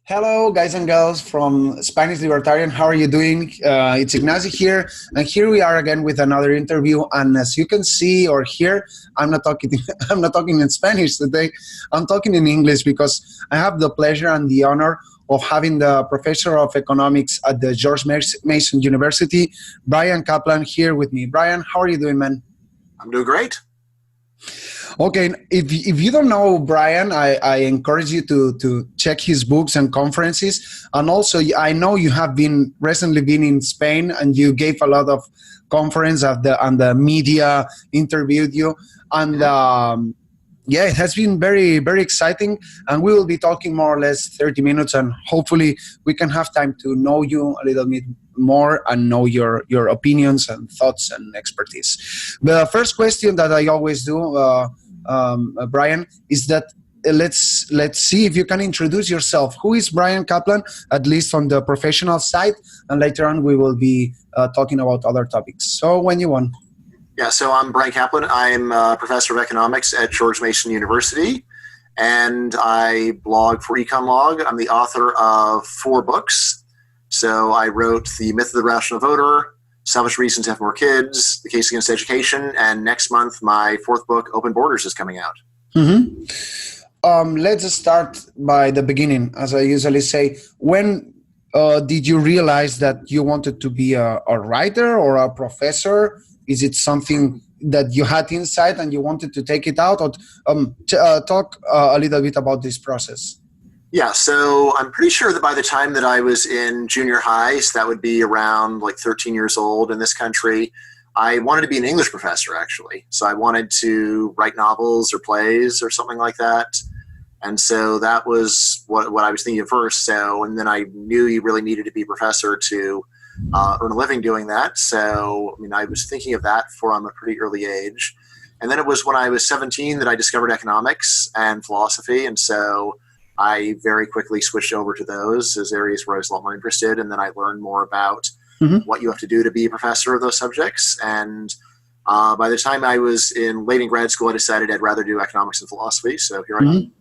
Hello, guys and girls from Spanish Libertarian. How are you doing? It's Ignacio here, and here we are again with another interview. And as you can see or hear, I'm not talking. I'm not talking in Spanish today. I'm talking in English because I have the pleasure and the honor of having the professor of economics at the George Mason University, Bryan Caplan, here with me. Bryan, how are you doing, man? I'm doing great. Okay, if you don't know Bryan, I encourage you to check his books and conferences. And also, I know you have recently been in Spain, and you gave a lot of conference and the media interviewed you. And yeah, it has been very, very exciting. And we will be talking more or less 30 minutes, and hopefully we can have time to know you a little bit more and know your opinions and thoughts and expertise. The first question that I always do, Bryan, is that let's see if you can introduce yourself. Who is Bryan Caplan, at least on the professional side, and later on we will be talking about other topics. So when you want. Yeah, so I'm Bryan Caplan. I'm a professor of economics at George Mason University, and I blog for Econlog. I'm the author of 4 books. So I wrote The Myth of the Rational Voter, Selfish Reasons to Have More Kids, The Case Against Education, and next month my 4th book, Open Borders, is coming out. Let's start by the beginning, as I usually say. When did you realize that you wanted to be a writer or a professor? Is it something that you had inside and you wanted to take it out? Or talk a little bit about this process. Yeah, so I'm pretty sure that by the time that I was in junior high, so that would be around like 13 years old in this country, I wanted to be an English professor, actually. So I wanted to write novels or plays or something like that. And so that was what I was thinking of first. So, and then I knew you really needed to be a professor to earn a living doing that. So, I mean, I was thinking of that from a pretty early age. And then it was when I was 17 that I discovered economics and philosophy. And so I very quickly switched over to those as areas where I was a lot more interested. And then I learned more about what you have to do to be a professor of those subjects. And by the time I was late in grad school, I decided I'd rather do economics and philosophy. So here I am.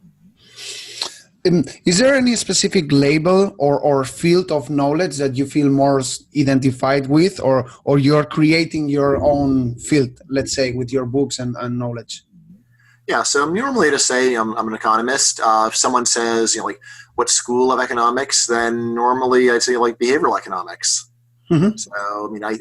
Is there any specific label or field of knowledge that you feel more identified with, or you're creating your own field, let's say, with your books and knowledge? Yeah, so normally to say I'm an economist. If someone says, like, what school of economics, then normally I'd say like behavioral economics. So, I mean, I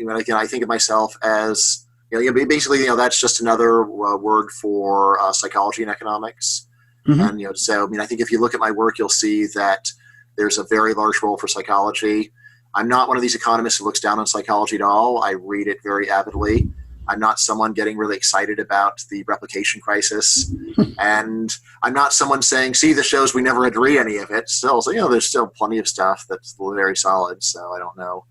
think of myself as, basically, that's just another word for psychology and economics. And, so, I mean, I think if you look at my work, you'll see that there's a very large role for psychology. I'm not one of these economists who looks down on psychology at all. I read it very avidly. I'm not someone getting really excited about the replication crisis. And I'm not someone saying, see, this shows we never had to read any of it. Still, so, there's still plenty of stuff that's very solid. So I don't know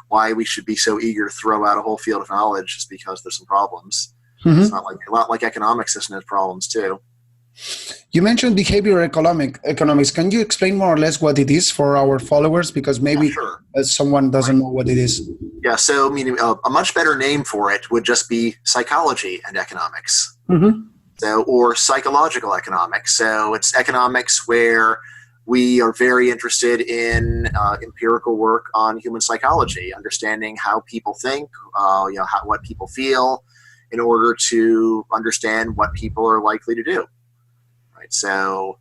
why we should be so eager to throw out a whole field of knowledge just because there's some problems. It's not like economics doesn't have problems too. You mentioned behavioral economics. Can you explain more or less what it is for our followers? Because maybe someone doesn't know what it is. Yeah, so I mean, a much better name for it would just be psychology and economics. So, or psychological economics. So it's economics where we are very interested in empirical work on human psychology, understanding how people think, what people feel, in order to understand what people are likely to do. Right. So,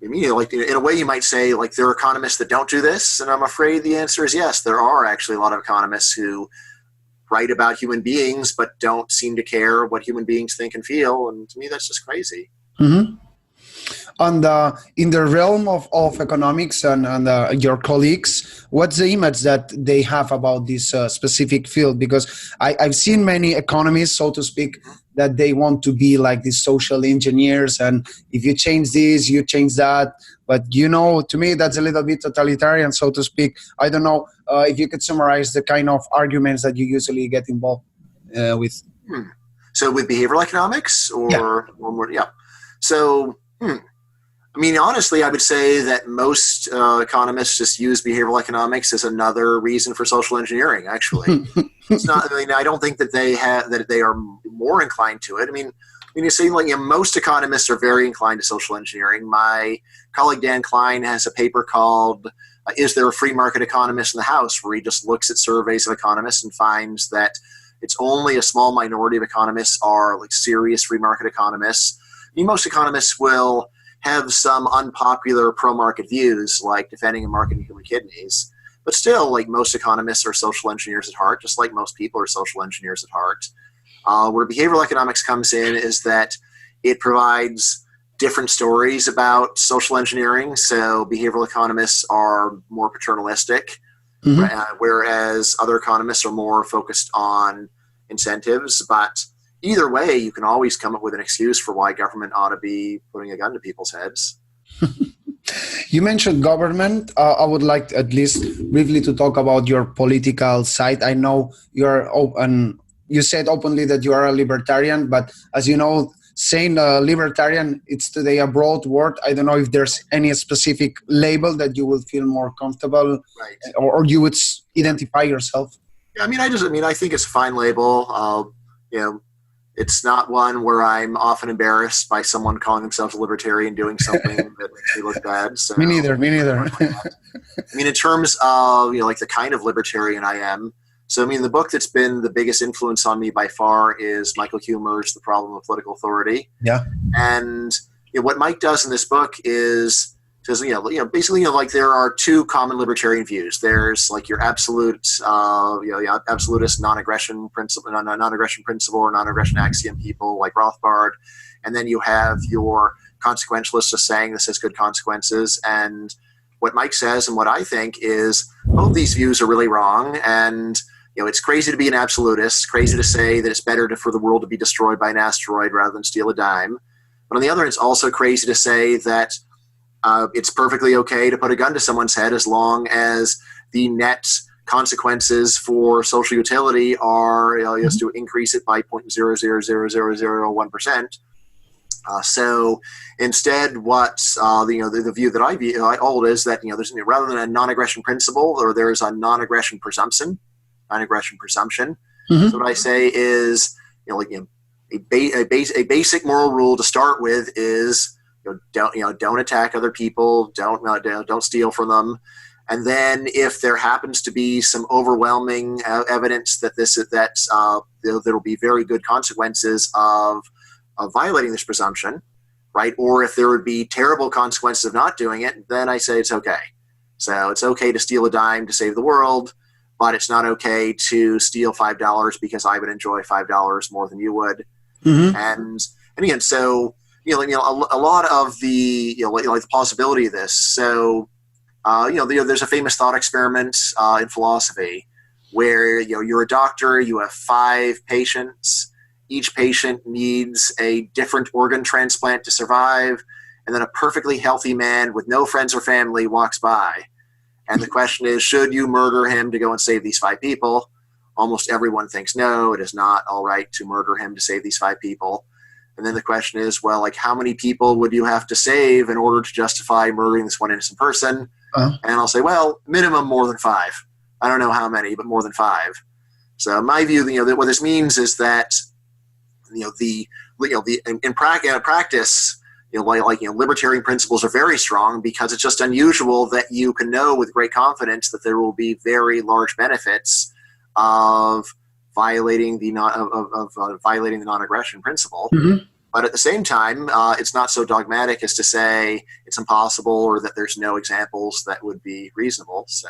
in a way, you might say, like, there are economists that don't do this, and I'm afraid the answer is yes. There are actually a lot of economists who write about human beings but don't seem to care what human beings think and feel, and to me, that's just crazy. And in the realm of economics and your colleagues, what's the image that they have about this specific field? Because I've seen many economists, so to speak, that they want to be like these social engineers, and if you change this, you change that. But, to me, that's a little bit totalitarian, so to speak. I don't know if you could summarize the kind of arguments that you usually get involved with. So with behavioral economics or one more? Yeah. So, I mean, honestly, I would say that most economists just use behavioral economics as another reason for social engineering. Actually, it's not. I mean, I don't think that they are more inclined to it. I mean, mean, you see, like, most economists are very inclined to social engineering. My colleague Dan Klein has a paper called "Is There a Free Market Economist in the House?" where he just looks at surveys of economists and finds that it's only a small minority of economists are like serious free market economists. I mean, most economists will have some unpopular pro-market views, like defending and marketing human kidneys. But still, like, most economists are social engineers at heart, just like most people are social engineers at heart. Where behavioral economics comes in is that it provides different stories about social engineering. So behavioral economists are more paternalistic, whereas other economists are more focused on incentives. But either way, you can always come up with an excuse for why government ought to be putting a gun to people's heads. You mentioned government. I would like at least briefly to talk about your political side. I know you're open. You said openly that you are a libertarian, but as you know, saying libertarian, it's today a broad word. I don't know if there's any specific label that you will feel more comfortable, right, or you would identify yourself. Yeah, I think it's a fine label. It's not one where I'm often embarrassed by someone calling themselves a libertarian doing something that makes me look bad. So, Me neither. in terms of, like, the kind of libertarian I am, so, the book that's been the biggest influence on me by far is Michael Huemer's The Problem of Political Authority. Yeah. And what Mike does in this book is, basically, like, there are two common libertarian views. There's, like, your absolute, absolutist non-aggression principle, or non-aggression axiom people like Rothbard, and then you have your consequentialists just saying this has good consequences. And what Mike says and what I think is both these views are really wrong. And it's crazy to be an absolutist, crazy to say that it's better for the world to be destroyed by an asteroid rather than steal a dime. But on the other hand, it's also crazy to say that it's perfectly okay to put a gun to someone's head as long as the net consequences for social utility are just to increase it by 0.00001%. So instead, what the view that I hold is that there's, rather than a non-aggression principle, or there's a non-aggression presumption. So what I say is, a basic moral rule to start with is, don't attack other people, don't steal from them, and then if there happens to be some overwhelming evidence that there will be very good consequences of violating this presumption, right? Or if there would be terrible consequences of not doing it, then I say it's okay. So it's okay to steal a dime to save the world, but it's not okay to steal $5 because I would enjoy $5 more than you would. And again, so a lot of the like the possibility of this. So there's a famous thought experiment in philosophy where you're a doctor, you have 5 patients. Each patient needs a different organ transplant to survive, and then a perfectly healthy man with no friends or family walks by. And the question is, should you murder him to go and save these 5 people? Almost everyone thinks no, it is not all right to murder him to save these 5 people. And then the question is, well, like, how many people would you have to save in order to justify murdering this one innocent person? And I'll say, well, minimum more than 5. I don't know how many, but more than 5. So my view, that what this means is that in practice, libertarian principles are very strong because it's just unusual that you can know with great confidence that there will be very large benefits of violating the non-aggression principle. But at the same time, it's not so dogmatic as to say it's impossible or that there's no examples that would be reasonable. So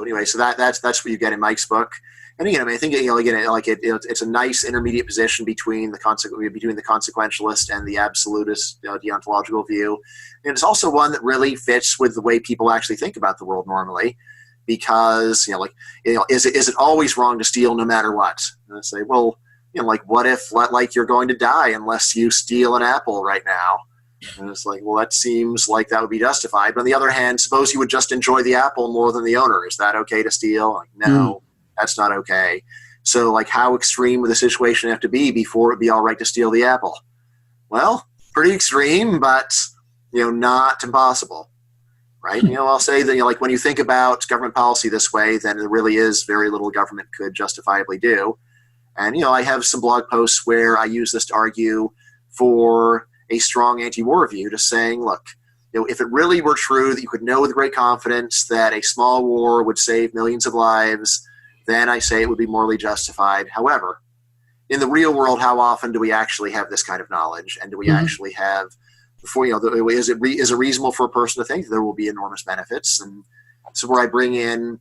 anyway, so that's what you get in Mike's book. And again, I think it's a nice intermediate position between the consequentialist and the absolutist deontological view. And it's also one that really fits with the way people actually think about the world normally, because is it always wrong to steal no matter what? And I say, well, what if you're going to die unless you steal an apple right now? And it's like, well, that seems like that would be justified. But on the other hand, suppose you would just enjoy the apple more than the owner. Is that okay to steal? No. That's not okay. So, how extreme would the situation have to be before it would be all right to steal the apple? Well, pretty extreme, but, not impossible, right? I'll say that, when you think about government policy this way, then there really is very little government could justifiably do. And, I have some blog posts where I use this to argue for a strong anti-war view, just saying, look, if it really were true that you could know with great confidence that a small war would save millions of lives, then I say it would be morally justified. However, in the real world, how often do we actually have this kind of knowledge? And do we actually have, is it reasonable for a person to think that there will be enormous benefits? And this is where I bring in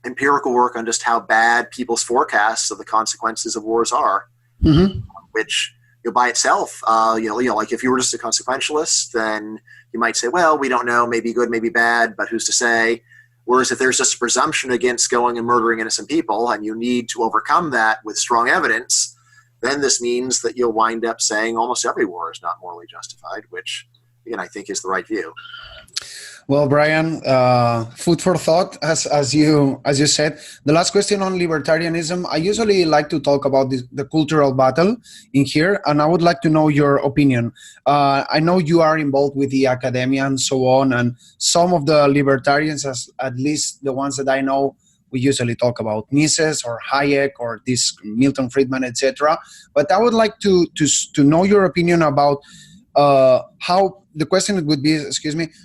empirical work on just how bad people's forecasts of the consequences of wars are, which by itself, like if you were just a consequentialist, then you might say, well, we don't know, maybe good, maybe bad, but who's to say? Whereas if there's just a presumption against going and murdering innocent people, and you need to overcome that with strong evidence, then this means that you'll wind up saying almost every war is not morally justified, which, again, I think is the right view. Well, Bryan, food for thought, as you said. The last question on libertarianism, I usually like to talk about the cultural battle in here, and I would like to know your opinion. I know you are involved with the academia and so on, and some of the libertarians, at least the ones that I know, we usually talk about Mises or Hayek or this Milton Friedman, etc. But I would like to know your opinion about how the question would be,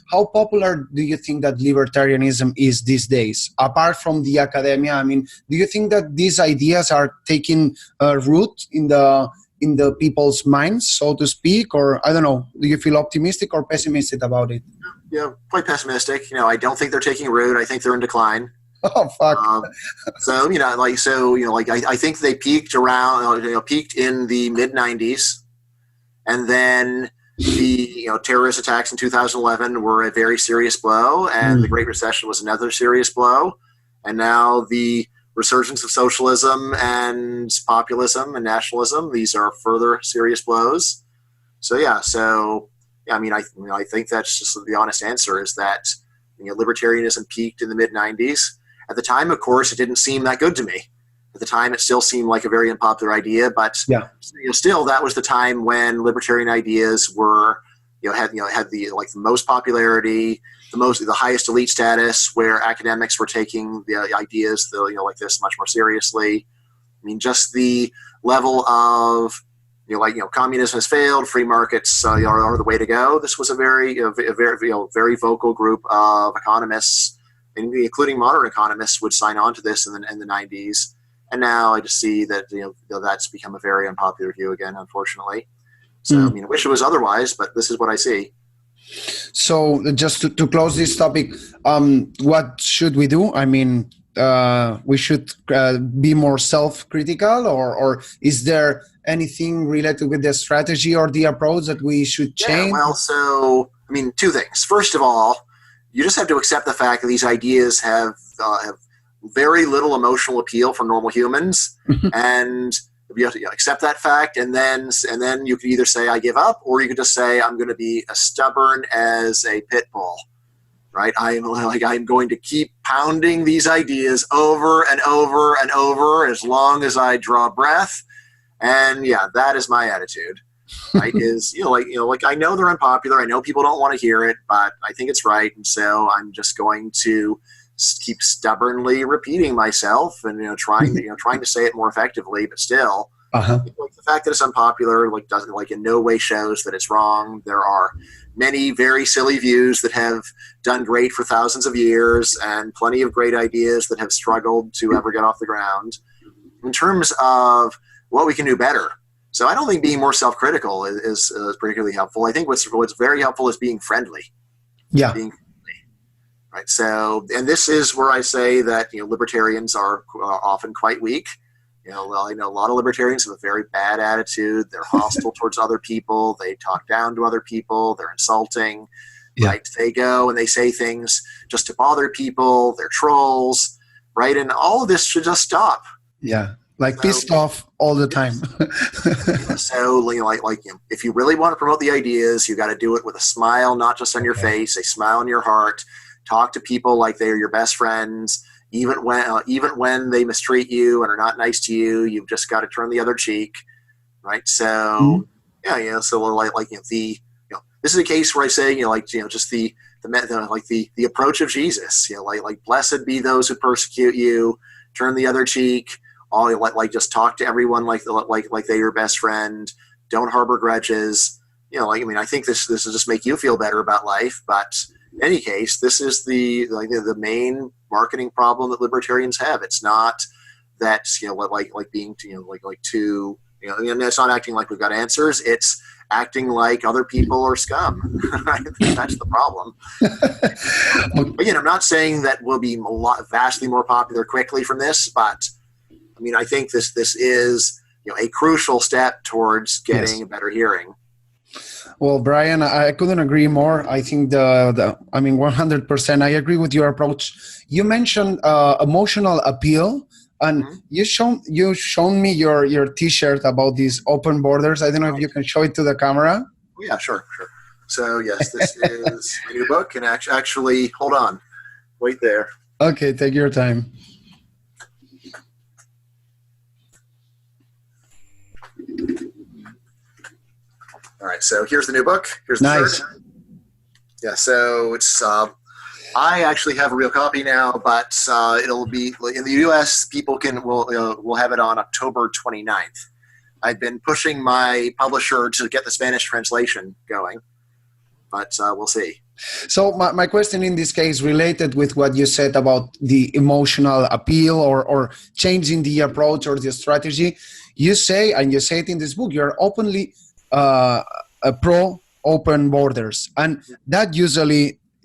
how popular do you think that libertarianism is these days, apart from the academia? I mean, do you think that these ideas are taking root in the people's minds, so to speak, or I don't know, do you feel optimistic or pessimistic about it? Yeah, quite pessimistic. I don't think they're taking root. I think they're in decline. Oh, fuck. I think they peaked in the mid 90s, and then the terrorist attacks in 2011 were a very serious blow, and the Great Recession was another serious blow, and now the resurgence of socialism and populism and nationalism, these are further serious blows. I think that's just the honest answer, is that libertarianism peaked in the mid 90s. At the time, of course, it didn't seem that good to me. At the time, it still seemed like a very unpopular idea, but still, that was the time when libertarian ideas were, had the most popularity, the highest elite status, where academics were taking the ideas like this much more seriously. I mean, just the level of communism has failed, free markets are the way to go. This was a very vocal group of economists, including modern economists, would sign on to this in the 90s. And now I just see that that's become a very unpopular view again, unfortunately. So I wish it was otherwise, but this is what I see. So just to close this topic, what should we do? I mean, we should be more self-critical, or is there anything related with the strategy or the approach that we should change? Yeah, well, two things. First of all, you just have to accept the fact that these ideas have very little emotional appeal for normal humans, and you have to accept that fact, and then you could either say I give up, or you could just say I'm going to be as stubborn as a pit bull, right? I'm going to keep pounding these ideas over and over and over as long as I draw breath, and that is my attitude. Right? Is I know they're unpopular. I know people don't want to hear it, but I think it's right, and so I'm just going to keep stubbornly repeating myself and trying to say it more effectively, but still, the fact that it's unpopular doesn't in no way shows that it's wrong. There are many very silly views that have done great for thousands of years, and plenty of great ideas that have struggled to ever get off the ground. In terms of what we can do better, so I don't think being more self-critical is particularly helpful. I think what's very helpful is being friendly. Yeah. Right. So, and this is where I say that libertarians are often quite weak. I know a lot of libertarians have a very bad attitude. They're hostile towards other people. They talk down to other people. They're insulting. Yeah. Right. They go and they say things just to bother people. They're trolls. Right. And all of this should just stop. Yeah. Pissed off all the time. If you really want to promote the ideas, you got to do it with a smile, not just on your face, a smile on your heart. Talk to people like they're your best friends. Even when they mistreat you and are not nice to you, you've just got to turn the other cheek, right? So this is a case where I say just the approach of Jesus. Blessed be those who persecute you, turn the other cheek. all like just talk to everyone like they're your best friend. Don't harbor grudges. I think this will just make you feel better about life. But in any case, this is the main marketing problem that libertarians have. It's not that being too it's not acting like we've got answers. It's acting like other people are scum. That's the problem. Again, I'm not saying that we'll be vastly more popular quickly from this, but I think this is a crucial step towards getting a better hearing. Well, Bryan, I couldn't agree more. I think 100%. I agree with your approach. You mentioned emotional appeal, and you shown me your T-shirt about these open borders. I don't know if you can show it to the camera. Yeah, sure. So yes, this is my new book, and actually, hold on, wait there. Okay, take your time. All right, so here's the new book. Here's the shirt. Yeah, so it's I actually have a real copy now, but it'll be in the U.S. People will have it on October 29th. I've been pushing my publisher to get the Spanish translation going, but we'll see. So my question in this case related with what you said about the emotional appeal or changing the approach or the strategy. You say, and you say it in this book, you're openly pro open borders, and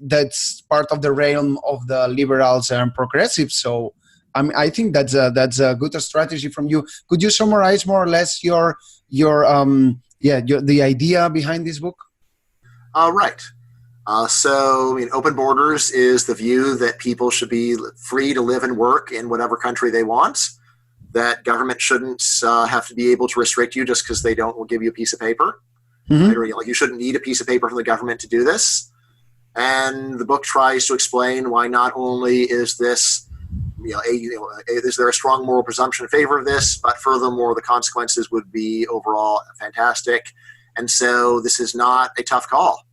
that's part of the realm of the liberals and progressives. So I think that's a good strategy from you. Could you summarize more or less the idea behind this book? Right. So open borders is the view that people should be free to live and work in whatever country they want. That government shouldn't have to be able to restrict you just because they don't give you a piece of paper. Right? Or, you shouldn't need a piece of paper from the government to do this. And the book tries to explain why not only is this, is there a strong moral presumption in favor of this, but furthermore, the consequences would be overall fantastic. And so this is not a tough call,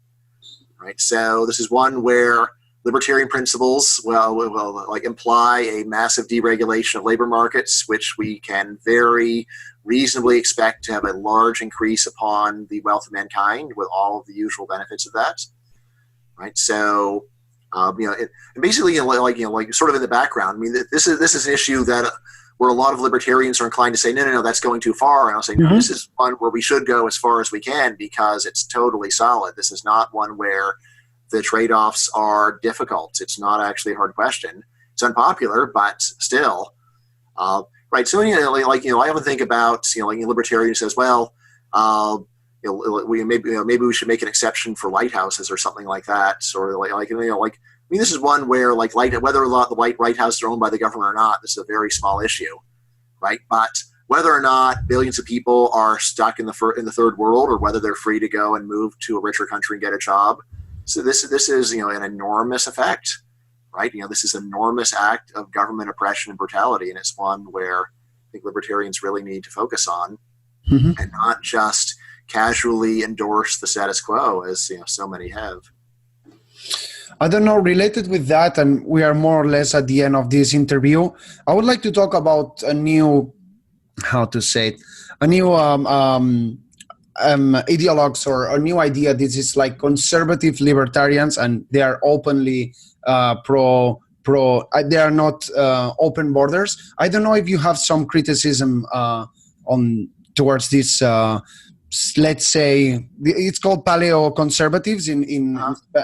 right? So this is one where libertarian principles will imply a massive deregulation of labor markets, which we can very reasonably expect to have a large increase upon the wealth of mankind with all of the usual benefits of that. Right, so basically, sort of in the background. This is an issue that where a lot of libertarians are inclined to say, no, that's going too far. And I'll say, no, this is one where we should go as far as we can because it's totally solid. This is not one where the trade-offs are difficult. It's not actually a hard question. It's unpopular, but still, right. So I often think about a libertarian who says, well. Maybe we should make an exception for lighthouses or something like that. Or this is one where whether or not the White Houses are owned by the government or not, this is a very small issue, right? But whether or not billions of people are stuck in the third world, or whether they're free to go and move to a richer country and get a job, so this is an enormous effect, right? This is an enormous act of government oppression and brutality, and it's one where I think libertarians really need to focus on, and not just casually endorse the status quo as so many have. I don't know, related with that, and we are more or less at the end of this interview, I would like to talk about a new, ideologues or a new idea. This is like conservative libertarians, and they are openly pro, they are not open borders. I don't know if you have some criticism towards this, let's say, it's called paleo-conservatives in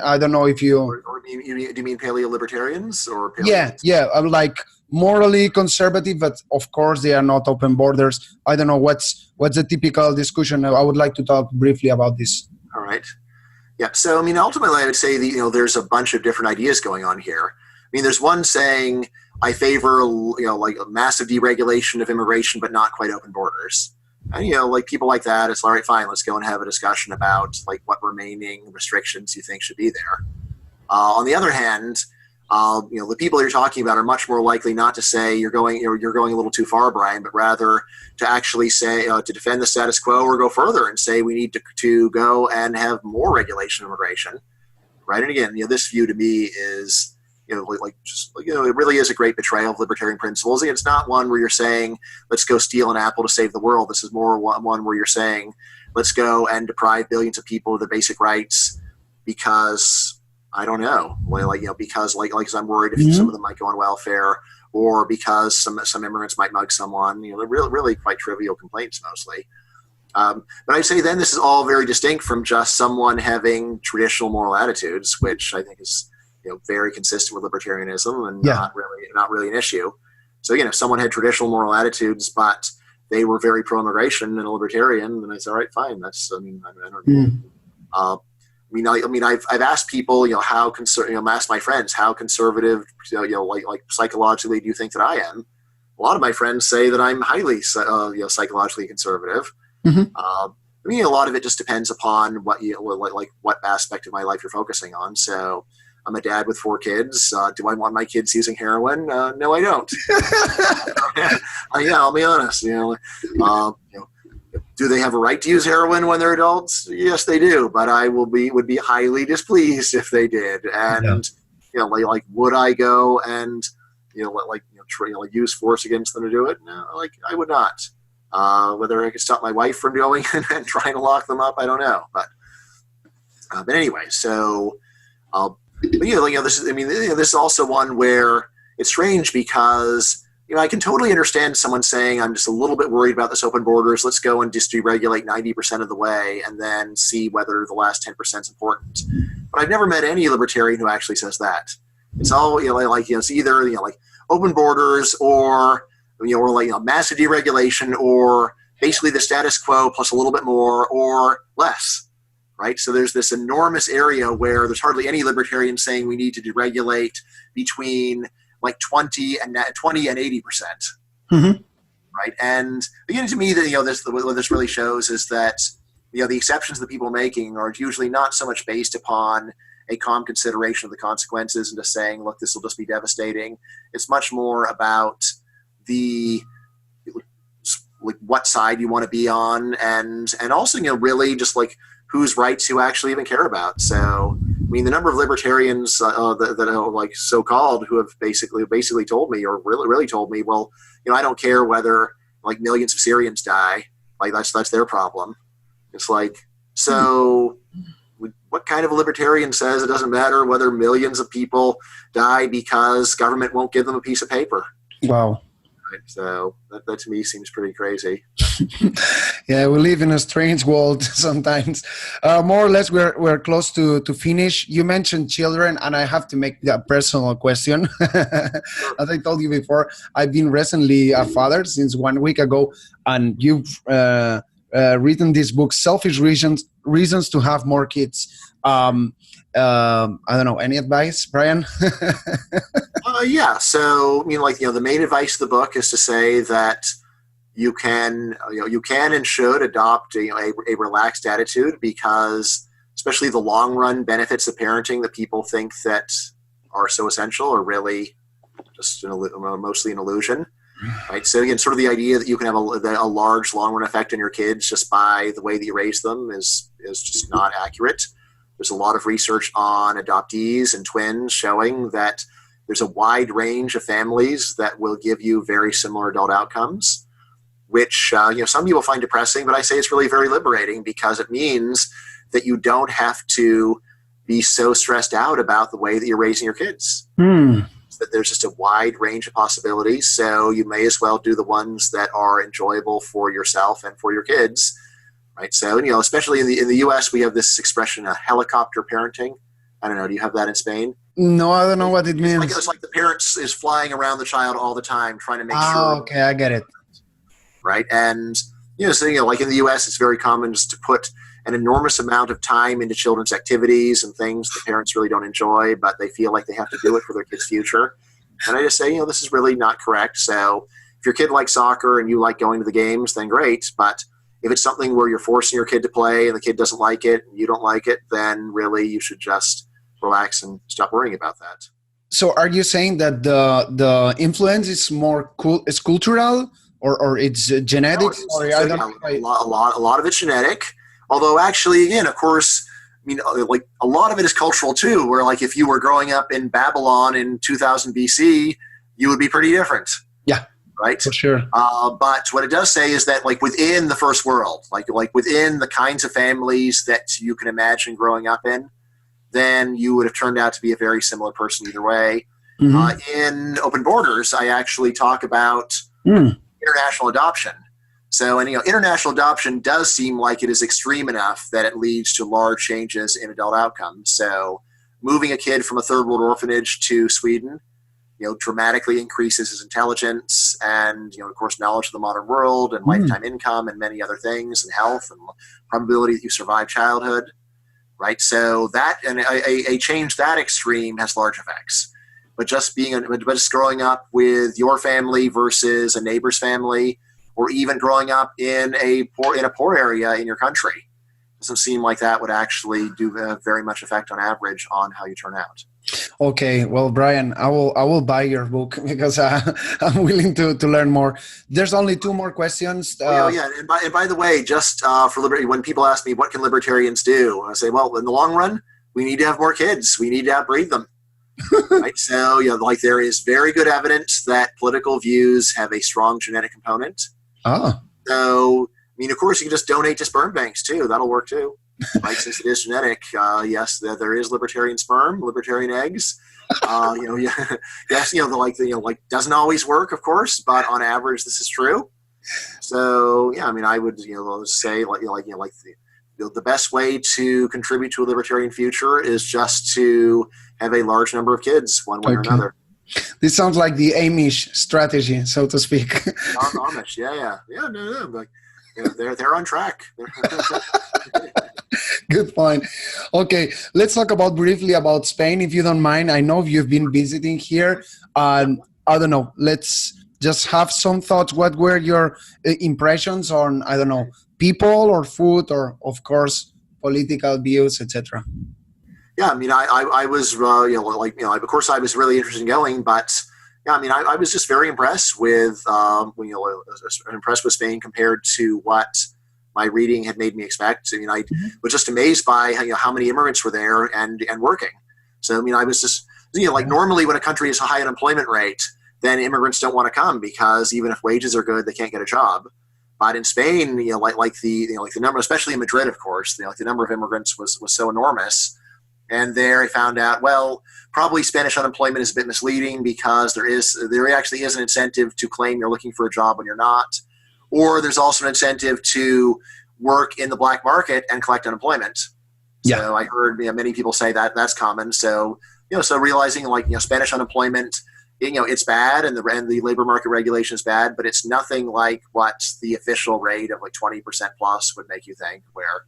I don't know if you... Or do you mean paleo-libertarians? Or paleo yeah, I'm like morally conservative, but of course they are not open borders. I don't know what's the typical discussion. I would like to talk briefly about this. All right. Yeah, so ultimately I would say that, there's a bunch of different ideas going on here. There's one saying, I favor, a massive deregulation of immigration, but not quite open borders. And, people like that, it's all right, fine, let's go and have a discussion about what remaining restrictions you think should be there. On the other hand, the people you're talking about are much more likely not to say you're going a little too far, Bryan, but rather to actually say to defend the status quo or go further and say we need to go and have more regulation of immigration, right? And again, this view to me is it really is a great betrayal of libertarian principles. It's not one where you're saying, let's go steal an apple to save the world. This is more one where you're saying, let's go and deprive billions of people of their basic rights because, I don't know, because I'm worried if some of them might go on welfare, or because some immigrants might mug someone. They're really quite trivial complaints mostly. But I'd say then this is all very distinct from just someone having traditional moral attitudes, which I think is very consistent with libertarianism and not really an issue. So again, if someone had traditional moral attitudes, but they were very pro-immigration and a libertarian, then I say, all right, fine. That's I've asked people, asked my friends how conservative, psychologically do you think that I am? A lot of my friends say that I'm highly, psychologically conservative. A lot of it just depends upon what aspect of my life you're focusing on. So I'm a dad with 4 kids. Do I want my kids using heroin? No, I don't. I'll be honest. Do they have a right to use heroin when they're adults? Yes, they do. But I would be highly displeased if they did. And would I go and use force against them to do it? No, I would not. Whether I could stop my wife from going and trying to lock them up, I don't know. But anyway, so this is also one where it's strange because I can totally understand someone saying, I'm just a little bit worried about this open borders. Let's go and just deregulate 90% of the way and then see whether the last 10% is important. But I've never met any libertarian who actually says that. It's all it's either open borders or massive deregulation, or basically the status quo plus a little bit more or less, right? So there's this enormous area where there's hardly any libertarians saying we need to deregulate between 20 and 80%, right? And again, to me, that what this really shows is that the exceptions that people are making are usually not so much based upon a calm consideration of the consequences and just saying, look, this will just be devastating. It's much more about what side you want to be on, and also really just whose rights you actually even care about. So the number of libertarians that are so-called who have basically told me, or really told me, well, I don't care whether millions of Syrians die, that's their problem. It's so what kind of a libertarian says it doesn't matter whether millions of people die because government won't give them a piece of paper? Wow. So that to me seems pretty crazy. Yeah, we live in a strange world sometimes. More or less, we're close to finish. You mentioned children, and I have to make a personal question. As I told you before, I've been recently a father since 1 week ago, and you've written this book, Selfish Reasons to Have More Kids. I don't know, any advice, Bryan? Yeah. So, the main advice of the book is to say that you can and should adopt a relaxed attitude, because especially the long run benefits of parenting that people think that are so essential are really just mostly an illusion. Right. So again, sort of the idea that you can have a large long run effect on your kids just by the way that you raise them is just not accurate. There's a lot of research on adoptees and twins showing that there's a wide range of families that will give you very similar adult outcomes, which some people find depressing, but I say it's really very liberating, because it means that you don't have to be so stressed out about the way that you're raising your kids. That there's just a wide range of possibilities, so you may as well do the ones that are enjoyable for yourself and for your kids. Right. So, especially in the U.S., we have this expression, helicopter parenting. I don't know. Do you have that in Spain? No, I don't know what it means. It's like the parents is flying around the child all the time, trying to make sure. Oh, okay. I get it. Right. And, so, like in the U.S., it's very common just to put an enormous amount of time into children's activities and things the parents really don't enjoy, but they feel like they have to do it for their kid's future. And I just say, this is really not correct. So if your kid likes soccer and you like going to the games, then great. But if it's something where you're forcing your kid to play and the kid doesn't like it and you don't like it, then really you should just relax and stop worrying about that. So are you saying that the influence is more it's cultural or it's genetics? No, a lot of it's genetic. Although actually, again, of course, mean, like a lot of it is cultural too, where like if you were growing up in Babylon in 2000 BC, you would be pretty different. Yeah, right. For sure. But what it does say is that like within the first world, like within the kinds of families that you can imagine growing up in, then you would have turned out to be a very similar person either way. In Open Borders, I actually talk about international adoption. So, and international adoption does seem like it is extreme enough that it leads to large changes in adult outcomes. So, moving a kid from a third world orphanage to Sweden, dramatically increases his intelligence and, of course, knowledge of the modern world and lifetime income and many other things, and health and probability that you survive childhood, right? So that, and a change that extreme has large effects. But just growing up with your family versus a neighbor's family, or even growing up in a poor area in your country, doesn't seem like that would actually do very much effect on average on how you turn out. Okay, well, Bryan, I will buy your book because I'm willing to learn more. There's only 2 more questions. Yeah. And by the way, just for liberty, when people ask me what can libertarians do, I say, well, in the long run, we need to have more kids. We need to outbreed them. Right. So, like there is very good evidence that political views have a strong genetic component. Oh. So, I mean, of course, you can just donate to sperm banks too. That'll work too. Right, since it is genetic, yes, there is libertarian sperm, libertarian eggs. Yes, like doesn't always work, of course, but on average, this is true. So, yeah, I mean, I would, say the best way to contribute to a libertarian future is just to have a large number of kids, one way or another. This sounds like the Amish strategy, so to speak. Amish, yeah, no, like, they're on track. Good point. Okay, let's talk briefly about Spain, if you don't mind. I know you've been visiting here. I don't know. Let's just have some thoughts. What were your impressions on, I don't know, people or food or, of course, political views, etc.? Yeah, I mean, I was, of course, I was really interested in going, but yeah, I mean, I was just very impressed with, impressed with Spain compared to what my reading had made me expect. I mean, I was just amazed by how many immigrants were there and working. So, I mean, I was just, normally when a country has a high unemployment rate, then immigrants don't want to come because even if wages are good, they can't get a job. But in Spain, like the number, especially in Madrid, of course, the number of immigrants was so enormous. And there I found out, well, probably Spanish unemployment is a bit misleading because there actually is an incentive to claim you're looking for a job when you're not. Or there's also an incentive to work in the black market and collect unemployment. Yeah. So I heard many people say that that's common. So, so realizing Spanish unemployment, it's bad and the labor market regulation is bad, but it's nothing like what the official rate of 20% plus would make you think where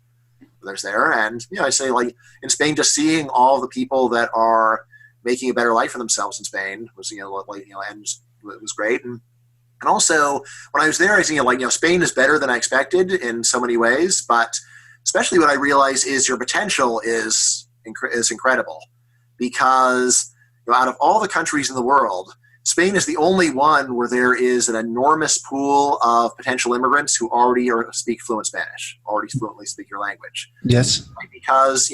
there's there. And, I say in Spain, just seeing all the people that are making a better life for themselves in Spain was, and it was great. And also, when I was there, I was Spain is better than I expected in so many ways. But especially what I realized is your potential is incredible, because out of all the countries in the world, Spain is the only one where there is an enormous pool of potential immigrants who already speak fluent Spanish, already fluently speak your language. Yes, right? Because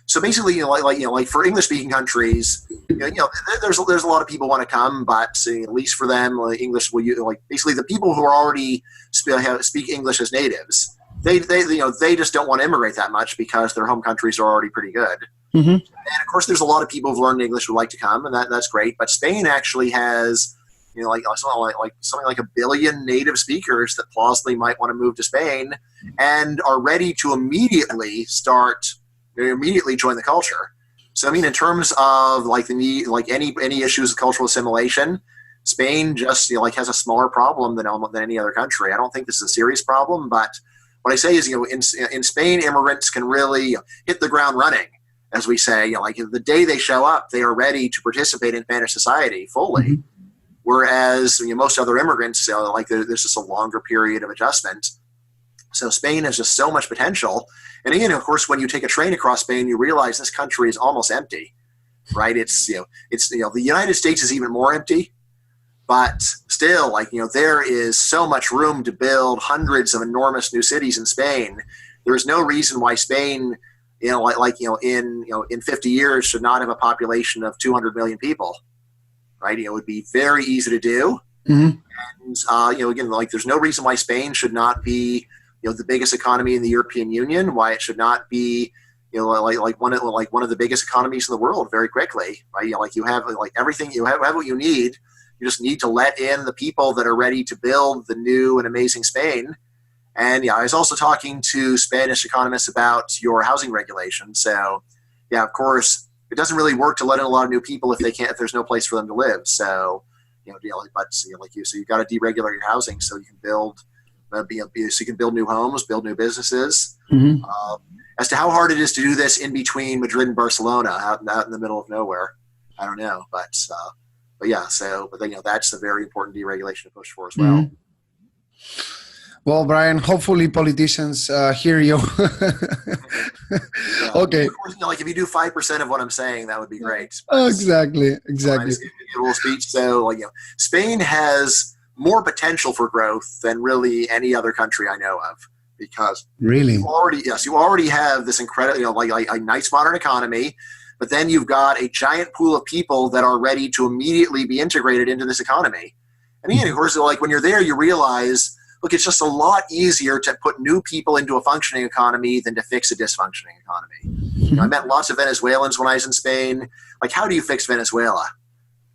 so basically, like for English-speaking countries, there's a lot of people want to come, but at least for them, English will basically the people who are already speak English as natives, they just don't want to immigrate that much because their home countries are already pretty good. Mm-hmm. And of course, there's a lot of people who've learned English who like to come, and that's great. But Spain actually has something like 1 billion native speakers that plausibly might want to move to Spain and are ready to immediately join the culture. So, I mean, in terms of any issues of cultural assimilation, Spain just has a smaller problem than any other country. I don't think this is a serious problem, but what I say is in Spain, immigrants can really hit the ground running, as we say. The day they show up, they are ready to participate in Spanish society fully. Mm-hmm. Whereas most other immigrants, there's just a longer period of adjustment. So Spain has just so much potential. And again, of course, when you take a train across Spain, you realize this country is almost empty, right? It's the United States is even more empty, but still, there is so much room to build hundreds of enormous new cities in Spain. There is no reason why Spain in 50 years should not have a population of 200 million people, right? It would be very easy to do. Mm-hmm. And, again, there's no reason why Spain should not be, the biggest economy in the European Union, why it should not be, one of the biggest economies in the world very quickly, right? You have everything, you have what you need. You just need to let in the people that are ready to build the new and amazing Spain. And I was also talking to Spanish economists about your housing regulation. So, of course, it doesn't really work to let in a lot of new people if there's no place for them to live. So, so you've got to deregulate your housing so you can build, so you can build new homes, build new businesses. Mm-hmm. As to how hard it is to do this in between Madrid and Barcelona, out in the middle of nowhere, I don't know. But that's a very important deregulation to push for as well. Mm-hmm. Well, Bryan, hopefully politicians hear you. Okay. Of course, if you do 5% of what I'm saying, that would be great. Exactly. I just gave you a little speech. So, Spain has more potential for growth than really any other country I know of, because really, you already have this incredible, a nice modern economy, but then you've got a giant pool of people that are ready to immediately be integrated into this economy. And again, of course, when you're there, you realize, look, it's just a lot easier to put new people into a functioning economy than to fix a dysfunctioning economy. I met lots of Venezuelans when I was in Spain. How do you fix Venezuela?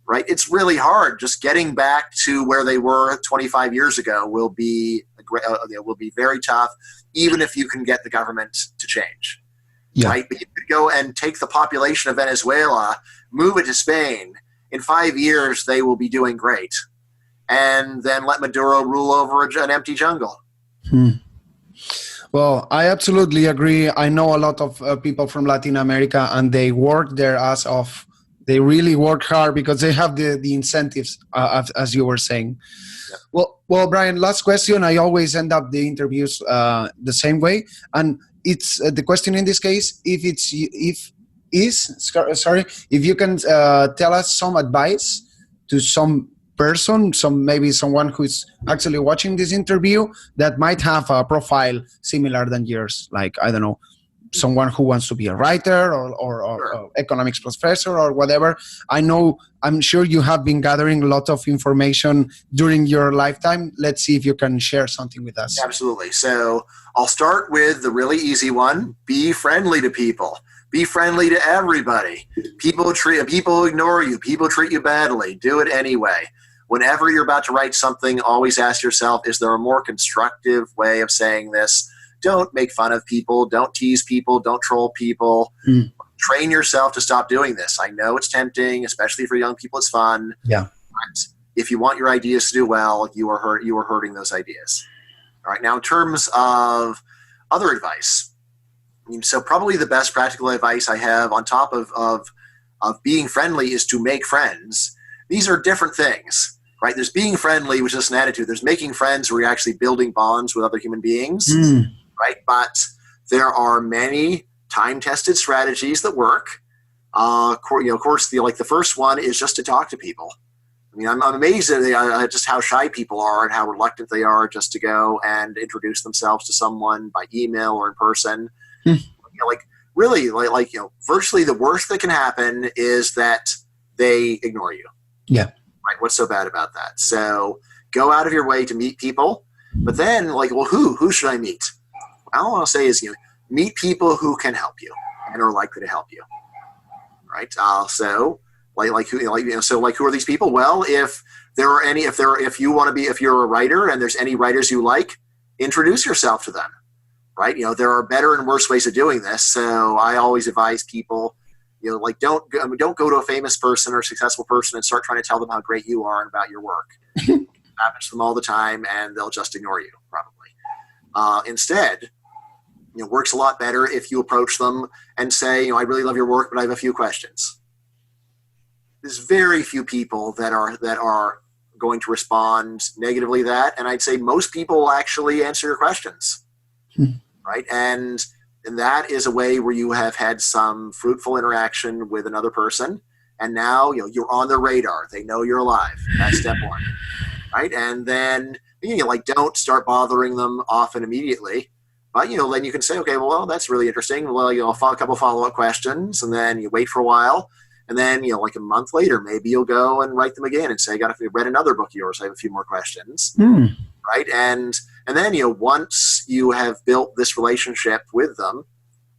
Right? It's really hard. Just getting back to where they were 25 years ago will be very tough, even if you can get the government to change. Yeah. Right? But you could go and take the population of Venezuela, move it to Spain. In 5 years, they will be doing great. And then let Maduro rule over an empty jungle. Well, I absolutely agree. I know a lot of people from Latin America, and they work their ass off. They really work hard because they have the incentives, as you were saying. Yeah. Well, Bryan, last question. I always end up the interviews the same way, and it's the question in this case: if you can tell us some advice to some person, maybe someone who's actually watching this interview that might have a profile similar than yours, like, I don't know, someone who wants to be a writer or economics professor or whatever. I'm sure you have been gathering a lot of information during your lifetime. Let's see if you can share something with us. Absolutely. So I'll start with the really easy one. Be friendly to people. Be friendly to everybody. People ignore you. People treat you badly. Do it anyway. Whenever you're about to write something, always ask yourself, is there a more constructive way of saying this? Don't make fun of people. Don't tease people. Don't troll people. Train yourself to stop doing this. I know it's tempting, especially for young people. It's fun. Yeah. But if you want your ideas to do well, you are hurting those ideas. All right. Now, in terms of other advice, so probably the best practical advice I have on top of being friendly is to make friends. These are different things. Right? There's being friendly, which is an attitude. There's making friends where you're actually building bonds with other human beings, right? But there are many time-tested strategies that work. Of course, the first one is just to talk to people. I'm amazed at just how shy people are and how reluctant they are just to go and introduce themselves to someone by email or in person. Virtually the worst that can happen is that they ignore you. Yeah. Right? What's so bad about that? So go out of your way to meet people, but then who should I meet? All I'll say is, meet people who can help you and are likely to help you. Right? Who are these people? Well, if you're a writer and there's any writers you like, introduce yourself to them. Right? There are better and worse ways of doing this. So I always advise people, don't go to a famous person or successful person and start trying to tell them how great you are and about your work. It happens to them all the time, and they'll just ignore you, probably. Instead, works a lot better if you approach them and say, I really love your work, but I have a few questions. There's very few people that are going to respond negatively to that, and I'd say most people will actually answer your questions. Right? And that is a way where you have had some fruitful interaction with another person, and now you're on their radar. They know you're alive. That's step one, right? And then don't start bothering them often immediately, But, then you can say, okay, well, that's really interesting. Well, a couple follow-up questions, and then you wait for a while. And then, like a month later, maybe you'll go and write them again and say, I read another book of yours. I have a few more questions. Right. And then, once you have built this relationship with them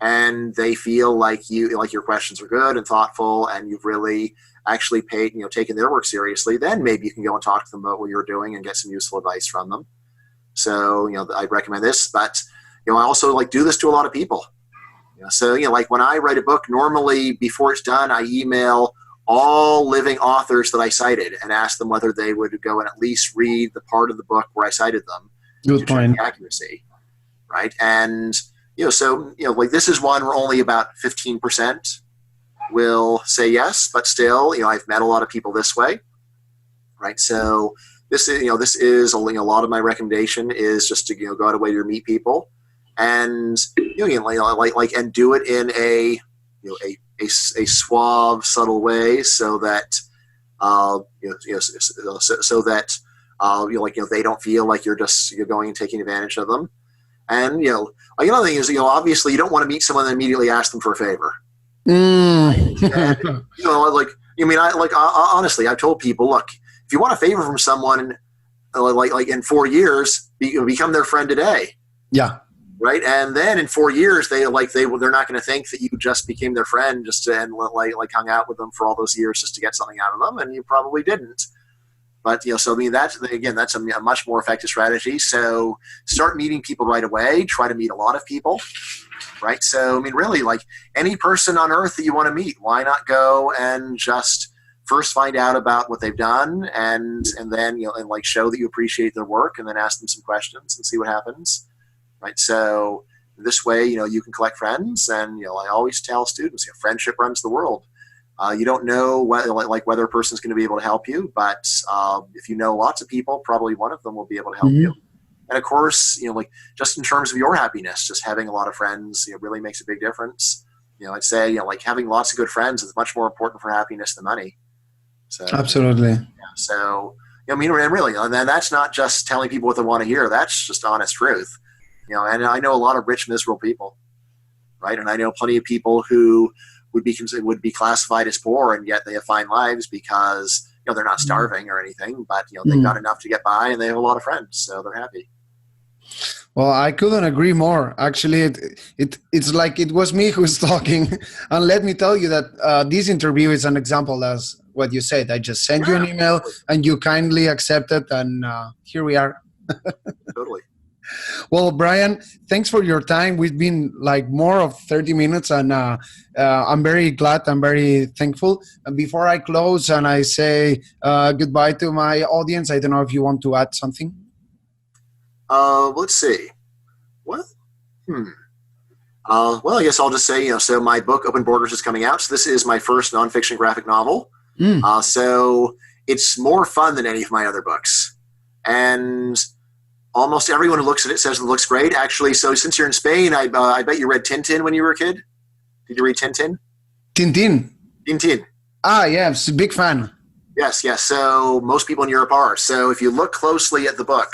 and they feel like your questions are good and thoughtful and you've really actually taken their work seriously, then maybe you can go and talk to them about what you're doing and get some useful advice from them. So, I'd recommend this, but, I also do this to a lot of people. So, when I write a book, normally before it's done, I email all living authors that I cited and ask them whether they would go and at least read the part of the book where I cited them. Good point. Check the accuracy, right? And, so, this is one where only about 15% will say yes, but still, I've met a lot of people this way, right? So this is a lot of my recommendation is just to, go out of way to meet people. And and do it in a suave, subtle way, so that so that they don't feel like you're going and taking advantage of them. And another thing is obviously you don't want to meet someone and immediately ask them for a favor. And, honestly, I've told people, look, if you want a favor from someone, in 4 years, become their friend today. Yeah. Right, and then in 4 years, they're not going to think that you just became their friend and hung out with them for all those years just to get something out of them, and you probably didn't. But that's a much more effective strategy. So start meeting people right away. Try to meet a lot of people, right? So really, any person on earth that you want to meet, why not go and just first find out about what they've done, and then show that you appreciate their work, and then ask them some questions and see what happens. Right, so this way, you can collect friends, and I always tell students, friendship runs the world. You don't know whether a person's going to be able to help you, but if you know lots of people, probably one of them will be able to help you. And of course, just in terms of your happiness, just having a lot of friends, really makes a big difference. I'd say, having lots of good friends is much more important for happiness than money. So absolutely. Yeah, so really, and then that's not just telling people what they want to hear. That's just honest truth. And I know a lot of rich, miserable people, right? And I know plenty of people who would be classified as poor, and yet they have fine lives because they're not starving or anything, but they've got enough to get by, and they have a lot of friends, so they're happy. Well, I couldn't agree more. Actually, it's like it was me who's talking, and let me tell you that this interview is an example as what you said. I just sent you an email, and you kindly accepted, and here we are. Totally. Well, Bryan, thanks for your time. We've been more of 30 minutes, and I'm very glad. I'm very thankful. And before I close and I say goodbye to my audience, I don't know if you want to add something. Let's see. What? Well, I guess I'll just say, so my book, Open Borders, is coming out. So this is my first nonfiction graphic novel. So it's more fun than any of my other books. And almost everyone who looks at it says it looks great. Actually, so since you're in Spain, I bet you read Tintin when you were a kid. Did you read Tintin? Tintin. Ah, yeah, I'm a big fan. Yes. So most people in Europe are. So if you look closely at the book,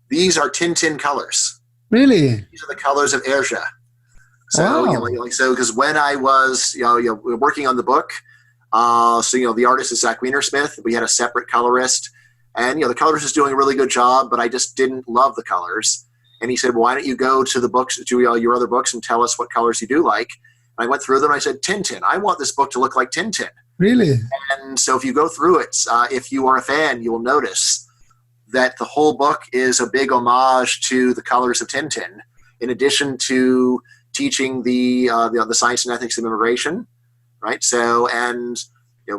these are Tintin colors. Really? These are the colors of Erja. So, wow. Because when I was, working on the book, the artist is Zach Wienersmith. We had a separate colorist. And, the colorist is doing a really good job, but I just didn't love the colors. And he said, well, why don't you go to the books, to your other books, and tell us what colors you do like? And I went through them, and I said, Tintin. I want this book to look like Tintin. Really? And so if you go through it, if you are a fan, you will notice that the whole book is a big homage to the colors of Tintin, in addition to teaching the science and ethics of immigration, right? So, and a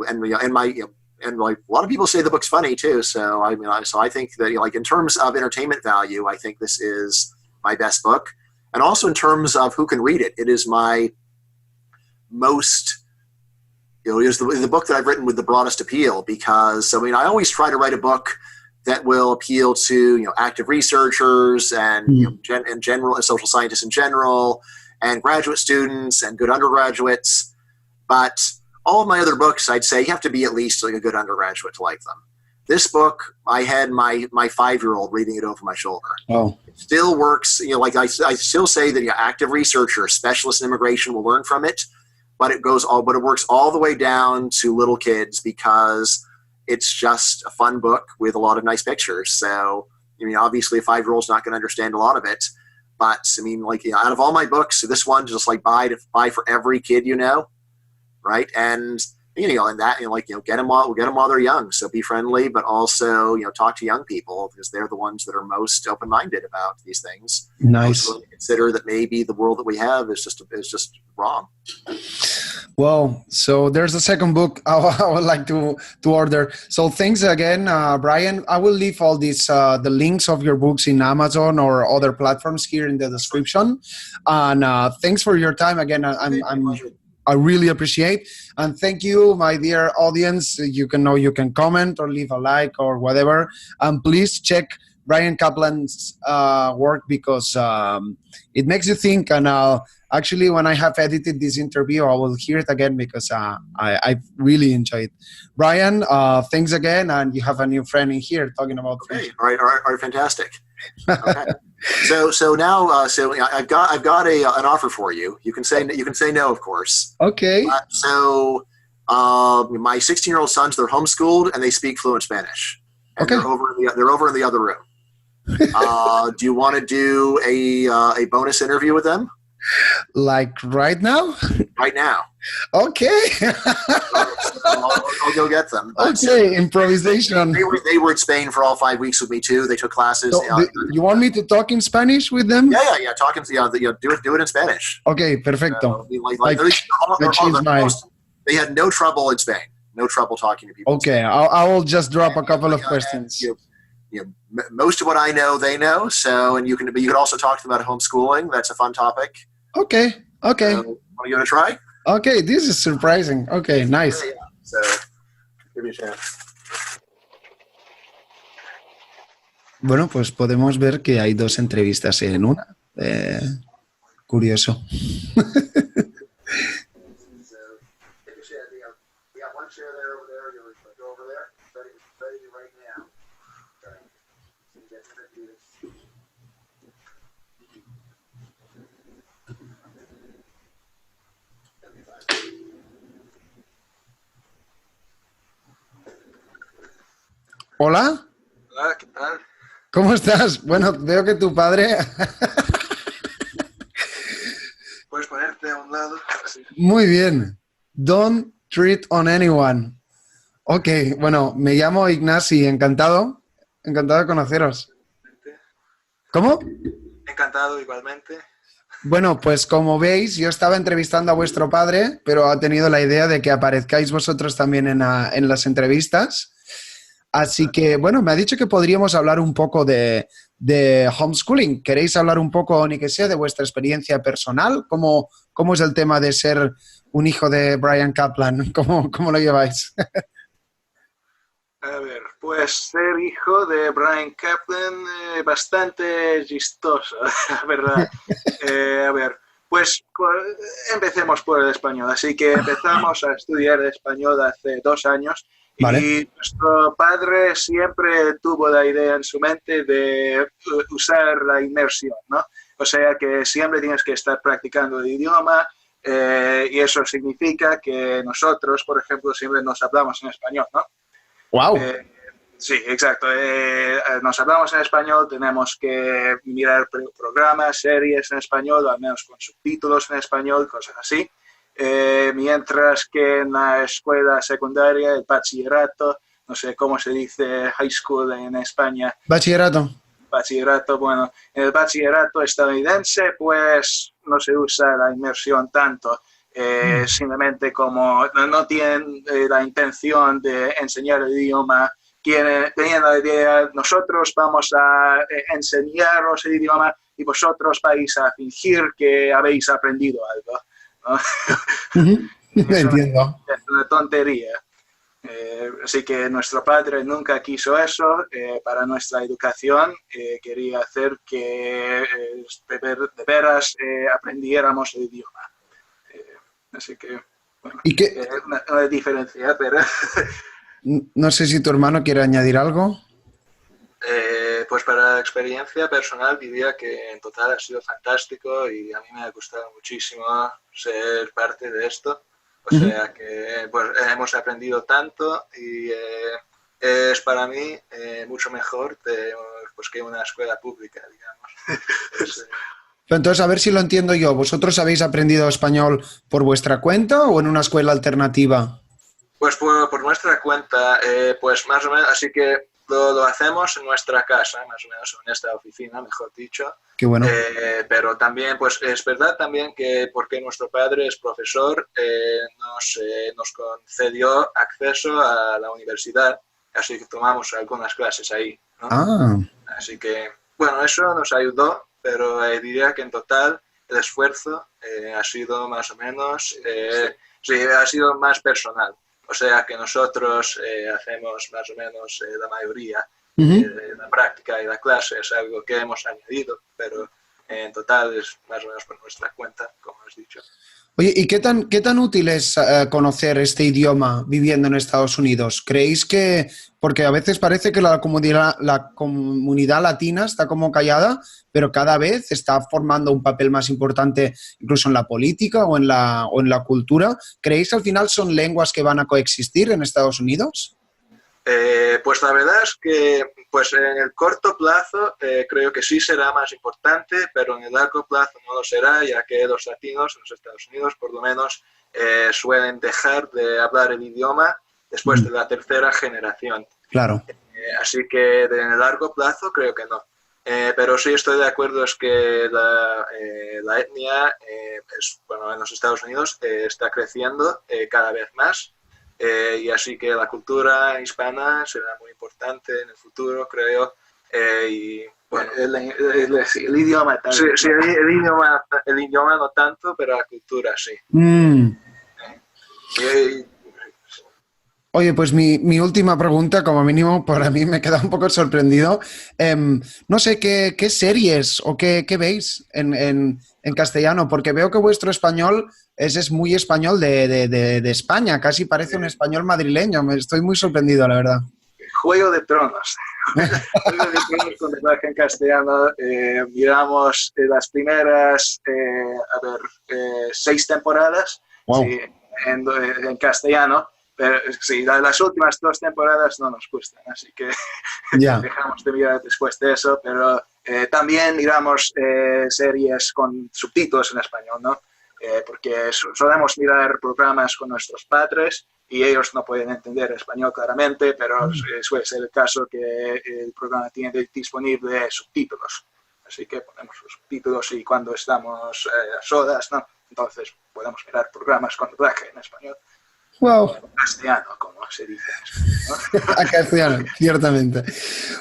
lot of people say the book's funny too. So I think that in terms of entertainment value, I think this is my best book, and also in terms of who can read it, it is my most, it is the book that I've written with the broadest appeal, because I always try to write a book that will appeal to active researchers and in general, social scientists in general, and graduate students and good undergraduates, but all of my other books, I'd say you have to be at least a good undergraduate to like them. This book, I had my 5-year-old reading it over my shoulder. Oh, it still works. Like I still say that active researcher, specialist in immigration will learn from it, but it works all the way down to little kids because it's just a fun book with a lot of nice pictures. So, obviously a 5-year-old's not going to understand a lot of it, but out of all my books, this one just buy for every kid, right? And get them while they're young. So be friendly, but also talk to young people because they're the ones that are most open-minded about these things. Nice. Really consider that maybe the world that we have is just wrong. Well, so there's a second book I would like to order. So thanks again, Bryan. I will leave all these the links of your books in Amazon or other platforms here in the description. And thanks for your time again. I really appreciate, and thank you, my dear audience. You can comment or leave a like or whatever, and please check Bryan Caplan's work because it makes you think. And actually, when I have edited this interview, I will hear it again because I really enjoyed it. Bryan, thanks again, and you have a new friend in here talking about. Okay, all right, fantastic. Okay. So now, I've got an offer for you. You can say no, of course. Okay. My 16-year-old sons, they're homeschooled and they speak fluent Spanish. And okay. They're over in the other room. Do you want to do a bonus interview with them? Like right now? Right now. Okay. I'll go get them. Okay, improvisation. They were in Spain for all 5 weeks with me too. They took classes. So, you want me to talk in Spanish with them? Yeah. Do it in Spanish. Okay, perfecto. They had no trouble in Spain. No trouble talking to people. Okay, I will just drop a couple of questions. Most of what I know, they know. So, and you can also talk to them about homeschooling. That's a fun topic. Okay. Want to give it a try? Okay, this is surprising. Okay, nice. Yeah. So, give me a chance. Bueno, pues podemos ver que hay dos entrevistas en una. Curioso. Hola. Hola, ¿qué tal? ¿Cómo estás? Bueno, veo que tu padre... Puedes ponerte a un lado. Así. Muy bien. Don't treat on anyone. Ok, bueno, me llamo Ignasi, encantado. Encantado de conoceros. ¿Cómo? Encantado igualmente. Bueno, pues como veis, yo estaba entrevistando a vuestro padre, pero ha tenido la idea de que aparezcáis vosotros también en las entrevistas. Así que, bueno, me ha dicho que podríamos hablar un poco de homeschooling. ¿Queréis hablar un poco, ni que sea, de vuestra experiencia personal? ¿Cómo es el tema de ser un hijo de Bryan Caplan? ¿Cómo lo lleváis? A ver, pues ser hijo de Bryan Caplan bastante chistoso, la verdad. A ver, pues empecemos por el español. Así que empezamos a estudiar español hace 2 años. Vale. Y nuestro padre siempre tuvo la idea en su mente de usar la inmersión, ¿no? O sea que siempre tienes que estar practicando el idioma y eso significa que nosotros, por ejemplo, siempre nos hablamos en español, ¿no? ¡Wow! Sí, exacto. Nos hablamos en español, tenemos que mirar programas, series en español, o al menos con subtítulos en español, cosas así. Mientras que en la escuela secundaria, el bachillerato, no sé cómo se dice high school en España. Bachillerato. Bachillerato, bueno, en el bachillerato estadounidense pues no se usa la inmersión tanto, simplemente como no tienen la intención de enseñar el idioma, tenían la idea, nosotros vamos a enseñaros el idioma y vosotros vais a fingir que habéis aprendido algo. ¿No? Entiendo. Es una tontería. Así que nuestro padre nunca quiso eso para nuestra educación. Quería hacer que de veras aprendiéramos el idioma. Así que, bueno, ¿Y qué? una diferencia, pero... No sé si tu hermano quiere añadir algo. Pues para experiencia personal diría que en total ha sido fantástico y a mí me ha gustado muchísimo ser parte de esto. O sea que pues, hemos aprendido tanto y es para mí mucho mejor pues, que una escuela pública, digamos. Entonces, a ver si lo entiendo yo. ¿Vosotros habéis aprendido español por vuestra cuenta o en una escuela alternativa? Pues por nuestra cuenta, pues más o menos, así que lo hacemos en nuestra casa, más o menos en esta oficina, mejor dicho. Qué bueno. Pero también, pues es verdad también que porque nuestro padre es profesor, nos concedió acceso a la universidad, así que tomamos algunas clases ahí, ¿no? Ah. Así que, bueno, eso nos ayudó, pero diría que en total el esfuerzo ha sido más o menos, sí, ha sido más personal. O sea que nosotros hacemos más o menos la mayoría de la práctica y la clase, es algo que hemos añadido, pero en total es más o menos por nuestra cuenta, como has dicho. Oye, ¿y qué tan útil es conocer este idioma viviendo en Estados Unidos? ¿Creéis que, porque a veces parece que la comunidad latina está como callada, pero cada vez está formando un papel más importante incluso en la política o en la cultura? ¿Creéis que al final son lenguas que van a coexistir en Estados Unidos? Pues la verdad es que pues en el corto plazo creo que sí será más importante, pero en el largo plazo no lo será, ya que los latinos en los Estados Unidos por lo menos suelen dejar de hablar el idioma después de la tercera generación. Claro. Así que en el largo plazo creo que no. Pero sí estoy de acuerdo, es que la etnia bueno, en los Estados Unidos está creciendo cada vez más. Y así que la cultura hispana será muy importante en el futuro, creo. Y bueno, El idioma tal sí, sí, el idioma no tanto, pero la cultura sí. Oye, pues mi última pregunta, como mínimo, para mí me queda un poco sorprendido. No sé qué series o qué veis en castellano, porque veo que vuestro español es muy español de España, casi parece un español madrileño. Me estoy muy sorprendido, la verdad. Juego de Tronos. Juego de Tronos con doblaje en castellano. Miramos las primeras, 6 temporadas, Wow. sí, en castellano. Pero sí, las últimas 2 temporadas no nos gustan, así que dejamos de mirar después de eso, pero también miramos series con subtítulos en español, ¿no? Porque solemos mirar programas con nuestros padres y ellos no pueden entender español claramente, pero suele ser el caso que el programa tiene disponible subtítulos. Así que ponemos los subtítulos y cuando estamos a solas, ¿no? Entonces podemos mirar programas con doblaje en español. Wow. Castellano, como se dice. ¿No? A castellano, ciertamente.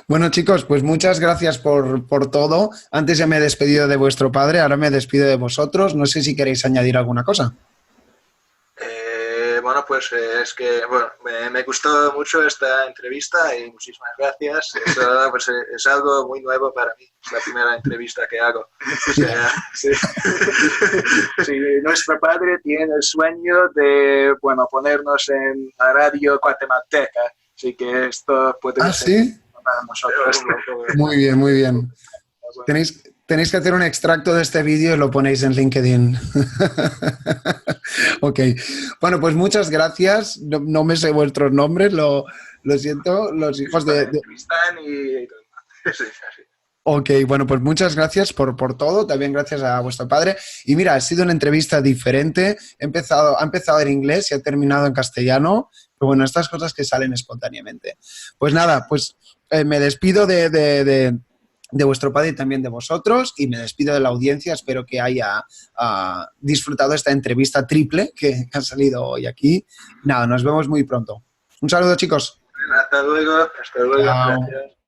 Bueno, chicos, pues muchas gracias por todo. Antes ya me he despedido de vuestro padre, ahora me despido de vosotros. No sé si queréis añadir alguna cosa. Bueno, pues es que bueno, me gustó mucho esta entrevista y muchísimas gracias. Eso pues, es algo muy nuevo para mí. Es la primera entrevista que hago. O sea, sí. Sí, nuestro padre tiene el sueño de bueno, ponernos en la radio guatemalteca. Así que esto puede ser ¿sí? para nosotros. Muy bien, muy bien. Tenéis que hacer un extracto de este vídeo y lo ponéis en LinkedIn. Ok. Bueno, pues muchas gracias. No me sé vuestros nombres, lo siento. Los hijos de... Ok, bueno, pues muchas gracias por todo. También gracias a vuestro padre. Y mira, ha sido una entrevista diferente. Ha empezado en inglés y ha terminado en castellano. Pero bueno, estas cosas que salen espontáneamente. Pues nada, pues me despido de vuestro padre y también de vosotros y me despido de la audiencia. Espero que haya disfrutado esta entrevista triple que ha salido hoy aquí. Nada, nos vemos muy pronto. Un saludo, chicos. Hasta luego. Hasta luego. Chao. Gracias.